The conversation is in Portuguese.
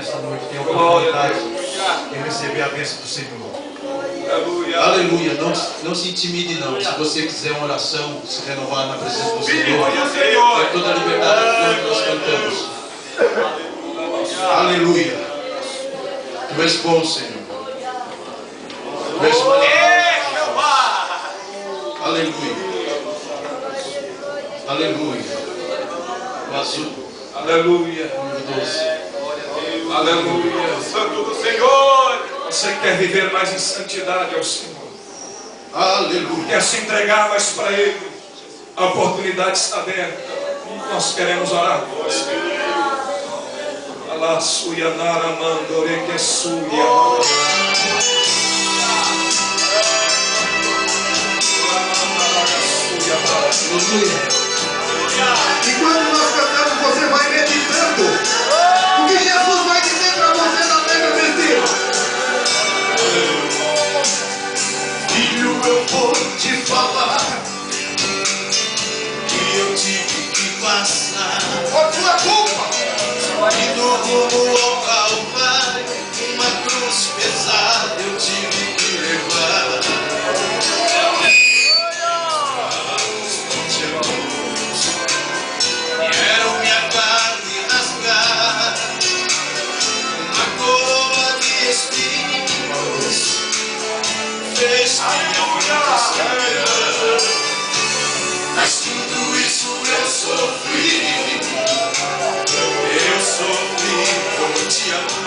nesta noite tenha a oportunidade de receber a bênção do Senhor. Aleluia. Aleluia. Não se intimide não. Se você quiser uma oração, se renovar na presença do Senhor, tem toda a liberdade que nós cantamos. Aleluia. Tu és bom, Senhor. Tu és bom. Aleluia. Aleluia. O azul. Aleluia. Aleluia. Santo do Senhor. Você quer viver mais em santidade ao Senhor. Aleluia. Quer se entregar mais para Ele. A oportunidade está aberta. Nós queremos orar. Alá suya nara mandore que suya. Aleluia. E quando nós cantamos, você vai meditando o que Jesus vai dizer para você na terra vencida. Filho, eu vou te falar que eu tive que passar por tua culpa. E do rumo ao Calvário, uma cruz pesada eu tive que levar. Quero minha carne rasgar, uma coroa de espinhos fez minha vida sangrar. Mas tudo isso eu sofri por te amar.